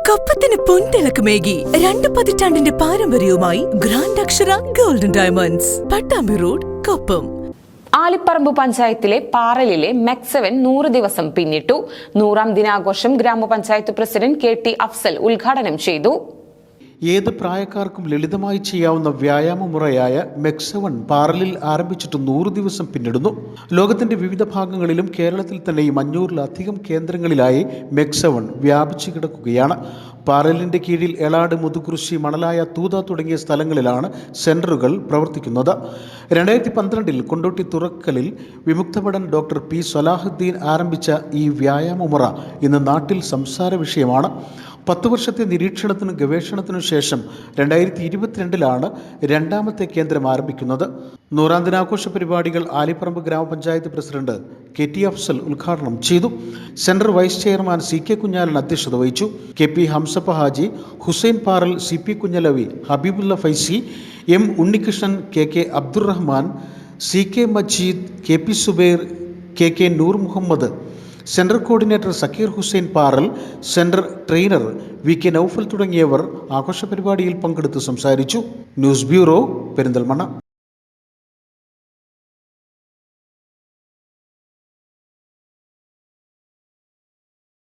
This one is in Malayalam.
കൊപ്പത്തിന് പൊൻതിളക്കമേകി 2 പതിറ്റാണ്ടിന്റെ പാരമ്പര്യവുമായി ഗ്രാൻഡ് അക്ഷര golden diamonds, Pattambi road, Koppam. Aliparamba പഞ്ചായത്തിലെ പാറലിലെ മെക്സവൻ 100 ദിവസം പിന്നിട്ടു. 100ാം ദിനാഘോഷം ഗ്രാമപഞ്ചായത്ത് പ്രസിഡന്റ് KT അഫ്സൽ ഉദ്ഘാടനം ചെയ്തു. ഏത് പ്രായക്കാർക്കും ലളിതമായി ചെയ്യാവുന്ന വ്യായാമ മുറയായ മെക്സവൺ പാറലിൽ ആരംഭിച്ചിട്ട് 100 ദിവസം പിന്നിടുന്നു. ലോകത്തിന്റെ വിവിധ ഭാഗങ്ങളിലും കേരളത്തിൽ തന്നെയും 500-ലധികം കേന്ദ്രങ്ങളിലായി മെക്സവൺ വ്യാപിച്ചു കിടക്കുകയാണ്. പാറലിന്റെ കീഴിൽ എളാട്, മുതുകുറിശി, മണലായ, തൂത തുടങ്ങിയ സ്ഥലങ്ങളിലാണ് സെന്ററുകൾ പ്രവർത്തിക്കുന്നത്. 2012 കൊണ്ടോട്ടി തുറക്കലിൽ വിമുക്തഭടൻ ഡോക്ടർ P. സലാഹുദ്ദീൻ ആരംഭിച്ച ഈ വ്യായാമമുറ ഇന്ന് നാട്ടിൽ സംസാര വിഷയമാണ്. 10 വർഷത്തെ നിരീക്ഷണത്തിനും ഗവേഷണത്തിനും ശേഷം 2022 രണ്ടാമത്തെ കേന്ദ്രം ആരംഭിക്കുന്നത്. 100ാം ദിനാഘോഷ പരിപാടികൾ ആലിപ്പറമ്പ് ഗ്രാമപഞ്ചായത്ത് പ്രസിഡന്റ് KT അഫ്സൽ ഉദ്ഘാടനം ചെയ്തു. Central vice chairman CK Kunhalan അധ്യക്ഷത വഹിച്ചു. KP Hamsappa Haji, Hussain Paral, CP Kunhalavi, Habeebulla Faizi, M. Unnikrishnan, KK Abdurahman, CK Majeed, KP Zubair, KK Noor Muhammad, central coordinator Zakir Hussain Paral, central trainer VK Noufal തുടങ്ങിയവർ ആഘോഷ പരിപാടിയിൽ പങ്കെടുത്ത് സംസാരിച്ചു. News bureau, Perinthalmanna.